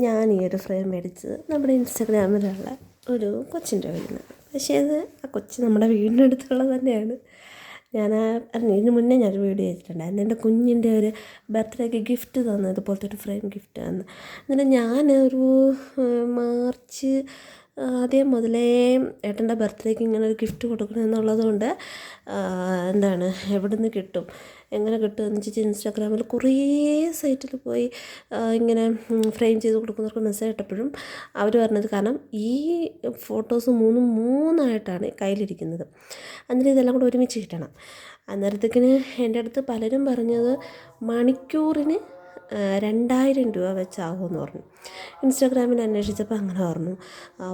ഞാൻ ഈ ഒരു ഫ്രെയിം മേടിച്ചത് നമ്മുടെ ഇൻസ്റ്റാഗ്രാമിലുള്ള ഒരു കൊച്ചിൻ്റെ കയ്യിൽ നിന്ന്. പക്ഷേ അത് ആ കൊച്ച് നമ്മുടെ വീടിനടുത്തുള്ളത് തന്നെയാണ്. ഞാൻ ഇതിന് മുന്നേ ഞാനൊരു വീഡിയോ ചെയ്തിട്ടുണ്ടായിരുന്നു. എൻ്റെ കുഞ്ഞിൻ്റെ ഒരു ബർത്ത്ഡേക്ക് ഗിഫ്റ്റ് തന്നു, ഇതുപോലത്തെ ഒരു ഫ്രെയിം ഗിഫ്റ്റ് തന്നു. എന്നിട്ട് ഞാൻ ഒരു മാർച്ച് ആദ്യം മുതലേ ഏട്ടൻ്റെ ബർത്ത്ഡേക്ക് ഇങ്ങനെ ഒരു ഗിഫ്റ്റ് കൊടുക്കണം എന്നുള്ളത് കൊണ്ട് എവിടെ നിന്ന് കിട്ടും, എങ്ങനെ കിട്ടുമെന്ന് വെച്ചിട്ട് ഇൻസ്റ്റാഗ്രാമിൽ കുറേ സൈറ്റിൽ പോയി ഇങ്ങനെ ഫ്രെയിം ചെയ്ത് കൊടുക്കുന്നവർക്ക് മെസ്സേജ് ഇട്ടപ്പോഴും അവർ പറഞ്ഞത്, കാരണം ഈ ഫോട്ടോസ് മൂന്നായിട്ടാണ് കയ്യിലിരിക്കുന്നത്, എന്നിട്ട് ഇതെല്ലാം കൂടെ ഒരുമിച്ച് കിട്ടണം. അന്നേരത്തേക്കിന് എൻ്റെ അടുത്ത് പലരും പറഞ്ഞത് മണിക്കൂറിന് 2000 രൂപ വെച്ചാകുമെന്ന് പറഞ്ഞു. ഇൻസ്റ്റാഗ്രാമിൽ അന്വേഷിച്ചപ്പോൾ അങ്ങനെ പറഞ്ഞു.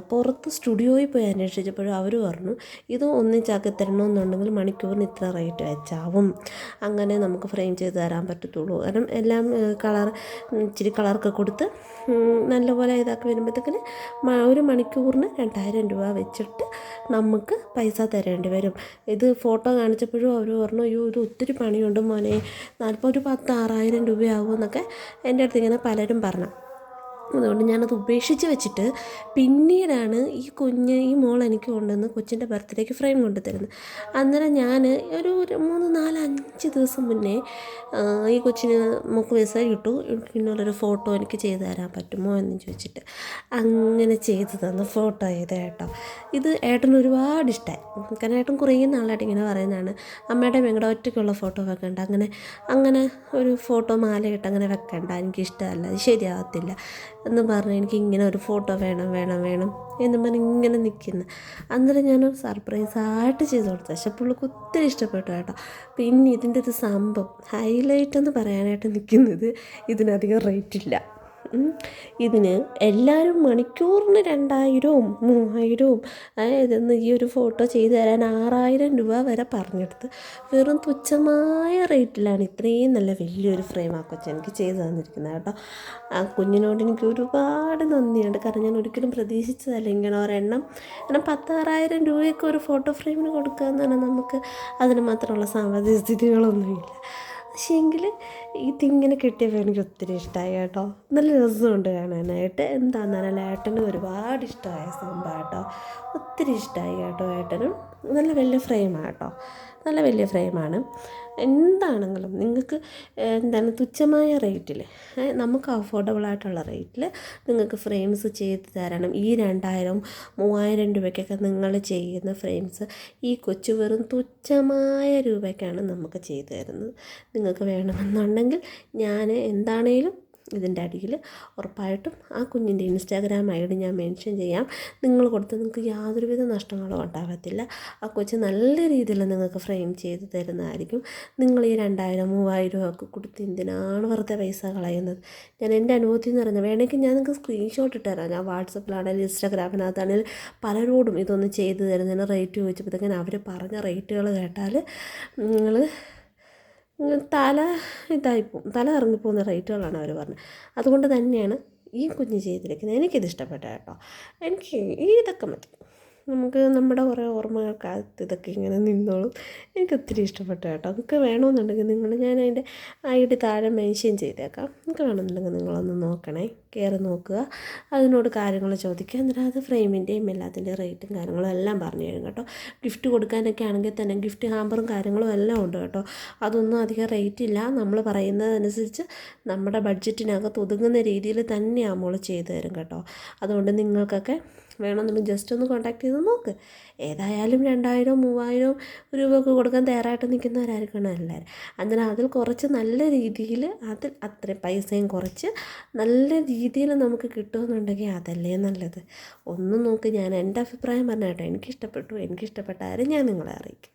പുറത്ത് സ്റ്റുഡിയോയിൽ പോയി അന്വേഷിച്ചപ്പോഴും അവർ പറഞ്ഞു ഇത് ഒന്നിച്ചാക്കി തരണമെന്നുണ്ടെങ്കിൽ മണിക്കൂറിന് ഇത്ര റേറ്റ് വെച്ചാവും, അങ്ങനെ നമുക്ക് ഫ്രെയിം ചെയ്ത് തരാൻ പറ്റത്തുള്ളൂ. കാരണം എല്ലാം ഇച്ചിരി കളറൊക്കെ കൊടുത്ത് നല്ലപോലെ ഇതാക്കി വരുമ്പോഴത്തേക്കിന് ഒരു മണിക്കൂറിന് 2000 രൂപ വെച്ചിട്ട് നമുക്ക് പൈസ തരേണ്ടി വരും. ഇത് ഫോട്ടോ കാണിച്ചപ്പോഴും അവർ പറഞ്ഞു അയ്യോ ഇത് ഒത്തിരി പണിയുണ്ട് മോനെ, ഒരു 10,000-6,000 രൂപയാകുമെന്നൊക്കെ എൻ്റെ അടുത്ത് ഇങ്ങനെ പലരും പറഞ്ഞു. അതുകൊണ്ട് ഞാനത് ഉപേക്ഷിച്ച് വെച്ചിട്ട് പിന്നീടാണ് ഈ മോൾ എനിക്ക് കൊണ്ടുവന്ന് കൊച്ചിൻ്റെ ബർത്ത്ഡേക്ക് ഫ്രെയിം കൊണ്ടു തരുന്നത്. അന്നേരം ഞാൻ ഒരു 3-4-5 ദിവസം മുന്നേ ഈ കൊച്ചിന് നമുക്ക് മെസ്സേജ് ഇട്ടു, പിന്നുള്ളൊരു ഫോട്ടോ എനിക്ക് ചെയ്തു തരാൻ പറ്റുമോ എന്ന് ചോദിച്ചിട്ട് അങ്ങനെ ചെയ്തു തന്നു. ഫോട്ടോ ചെയ്ത് കേട്ടോ. ഇത് ഏട്ടന് ഒരുപാട് ഇഷ്ടമായി. കാരണം ഏട്ടൻ കുറേ നാളായിട്ട് ഇങ്ങനെ പറയുന്നതാണ് അമ്മയുടെ ഞങ്ങളുടെ ഒറ്റയ്ക്കുള്ള ഫോട്ടോ വെക്കണ്ട, അങ്ങനെ ഒരു ഫോട്ടോ മാലയിട്ട് അങ്ങനെ വെക്കണ്ട, എനിക്കിഷ്ടമല്ല, അത് ശരിയാകത്തില്ല എന്ന് പറഞ്ഞ് എനിക്ക് ഇങ്ങനെ ഒരു ഫോട്ടോ വേണം എന്ന് പറഞ്ഞ് ഇങ്ങനെ നിൽക്കുന്നു. അന്നേരം ഞാനൊരു സർപ്രൈസായിട്ട് ചെയ്ത് കൊടുത്തു. പക്ഷെ പുള്ളിക്ക് ഒത്തിരി ഇഷ്ടപ്പെട്ടു കേട്ടോ. പിന്നെ ഇതിൻ്റെ ഒരു സംഭവം ഹൈലൈറ്റ് എന്ന് പറയാനായിട്ട് നിൽക്കുന്നത്, ഇതിനധികം റേറ്റില്ല. ഇതിന് എല്ലാവരും മണിക്കൂറിന് 2000-3000, അതായത് ഈ ഒരു ഫോട്ടോ ചെയ്തു തരാൻ 6000 രൂപ വരെ പറഞ്ഞെടുത്ത് വെറും തുച്ഛമായ റേറ്റിലാണ് ഇത്രയും നല്ല വലിയൊരു ഫ്രെയിം ആ കൊച്ചു എനിക്ക് ചെയ്തു തന്നിരിക്കുന്നത് കേട്ടോ. ആ കുഞ്ഞിനോട് എനിക്ക് ഒരുപാട് നന്ദിയുണ്ട്. കാരണം ഞാൻ ഒരിക്കലും പ്രതീക്ഷിച്ചതല്ല ഇങ്ങനെ ഒരെണ്ണം. കാരണം 10,000-6,000 രൂപയൊക്കെ ഒരു ഫോട്ടോ ഫ്രെയിമിന് കൊടുക്കുക എന്ന് പറഞ്ഞാൽ നമുക്ക് അതിന് മാത്രമുള്ള സാമ്പത്തിക സ്ഥിതികളൊന്നുമില്ല. പക്ഷേ എങ്കിൽ ഇതിങ്ങനെ കിട്ടിയപ്പോൾ എനിക്ക് ഒത്തിരി ഇഷ്ടമായി കേട്ടോ. നല്ല രസമുണ്ട് കാണാനായിട്ട്. എന്താണെന്നല്ല ഏട്ടനും ഒരുപാട് ഇഷ്ടമായ സംഭവം കേട്ടോ. ഒത്തിരി ഇഷ്ടമായി കേട്ടോ ഏട്ടനും. നല്ല വലിയ ഫ്രെയിമാണ് കേട്ടോ, നല്ല വലിയ ഫ്രെയിമാണ്. എന്താണെങ്കിലും നിങ്ങൾക്ക് തുച്ഛമായ റേറ്റിൽ, നമുക്ക് അഫോർഡബിളായിട്ടുള്ള റേറ്റിൽ നിങ്ങൾക്ക് ഫ്രെയിംസ് ചെയ്ത് തരണം. ഈ 2000-3000 രൂപയ്ക്കൊക്കെ നിങ്ങൾ ചെയ്യുന്ന ഫ്രെയിംസ് ഈ കൊച്ചു വെറും തുച്ഛമായ രൂപയ്ക്കാണ് നമുക്ക് ചെയ്തു തരുന്നത്. നിങ്ങൾക്ക് വേണമെന്നുണ്ടെങ്കിൽ ഞാൻ എന്താണേലും ഇതിൻ്റെ അടിയിൽ ഉറപ്പായിട്ടും ആ കുഞ്ഞിൻ്റെ ഇൻസ്റ്റാഗ്രാം ID ഞാൻ മെൻഷൻ ചെയ്യാം. നിങ്ങൾ കൊടുത്ത് നിങ്ങൾക്ക് യാതൊരുവിധ നഷ്ടങ്ങളും ഉണ്ടാകത്തില്ല. ആ കൊച്ച് നല്ല രീതിയിൽ നിങ്ങൾക്ക് ഫ്രെയിം ചെയ്ത് തരുന്നതായിരിക്കും. നിങ്ങൾ ഈ 2000-3000 ഒക്കെ കൊടുത്ത് എന്തിനാണ് വെറുതെ പൈസ കളയുന്നത്? ഞാൻ എൻ്റെ അനുഭവത്തിൽ നിന്ന് പറയുന്നത്, വേണമെങ്കിൽ ഞാൻ നിങ്ങൾക്ക് സ്ക്രീൻഷോട്ട് ഇട്ട് തരാം. ഞാൻ വാട്സപ്പിലാണെങ്കിലും ഇൻസ്റ്റാഗ്രാമിനകത്താണെങ്കിലും പലരോടും ഇതൊന്ന് ചെയ്ത് തരുന്നതിന് റേറ്റ് ചോദിച്ചപ്പോഴത്തേക്കും അവർ പറഞ്ഞ റേറ്റുകൾ കേട്ടാൽ നിങ്ങൾ തല ഇറങ്ങിപ്പോകുന്ന റേറ്റുകളാണ് അവർ പറഞ്ഞത്. അതുകൊണ്ട് തന്നെയാണ് ഈ കുഞ്ഞ് ചെയ്തിരിക്കുന്നത്. എനിക്കിത് ഇഷ്ടപ്പെട്ട കേട്ടോ. എനിക്ക് ഇതൊക്കെ മതി, നമുക്ക് നമ്മുടെ കുറേ ഓർമ്മകൾക്കകത്ത് ഇതൊക്കെ ഇങ്ങനെ നിന്നോളും. എനിക്ക് ഒത്തിരി ഇഷ്ടപ്പെട്ടു കേട്ടോ. നിങ്ങൾക്ക് വേണമെന്നുണ്ടെങ്കിൽ ഞാൻ അതിൻ്റെ ID താഴെ മെൻഷൻ ചെയ്തേക്കാം. നിങ്ങൾക്ക് വേണമെന്നുണ്ടെങ്കിൽ നിങ്ങളൊന്ന് നോക്കണേ, കയറി നോക്കുക, അതിനോട് കാര്യങ്ങൾ ചോദിക്കുക. എന്നിട്ട് അത് ഫ്രെയിമിൻ്റെയും എല്ലാത്തിൻ്റെയും റേറ്റും കാര്യങ്ങളും എല്ലാം പറഞ്ഞു തരും കേട്ടോ. ഗിഫ്റ്റ് കൊടുക്കാനൊക്കെ ആണെങ്കിൽ തന്നെ ഗിഫ്റ്റ് ഹാമ്പറും കാര്യങ്ങളും എല്ലാം ഉണ്ട് കേട്ടോ. അതൊന്നും അധികം റേറ്റ് ഇല്ല. നമ്മൾ പറയുന്നതനുസരിച്ച് നമ്മുടെ ബഡ്ജറ്റിനകത്ത് ഒതുങ്ങുന്ന രീതിയിൽ തന്നെ മോൾ ചെയ്തു തരും കേട്ടോ. അതുകൊണ്ട് നിങ്ങൾക്കൊക്കെ വേണമെന്നുണ്ടെങ്കിൽ ജസ്റ്റ് ഒന്ന് കോൺടാക്ട് ചെയ്ത് നോക്ക്. ഏതായാലും 2000-3000 രൂപയൊക്കെ കൊടുക്കാൻ തയ്യാറായിട്ട് നിൽക്കുന്നവരായിരിക്കണം എല്ലാവരും. അന്നേരം അതിൽ കുറച്ച് നല്ല രീതിയിൽ അത്രയും പൈസയും കുറച്ച് നല്ല രീതിയിൽ നമുക്ക് കിട്ടുമെന്നുണ്ടെങ്കിൽ അതല്ലേ നല്ലത്. ഒന്നും നോക്ക്, ഞാൻ എൻ്റെ അഭിപ്രായം പറഞ്ഞ കേട്ടോ. എനിക്കിഷ്ടപ്പെട്ടു. എനിക്കിഷ്ടപ്പെട്ടാലും ഞാൻ നിങ്ങളെ അറിയിക്കും.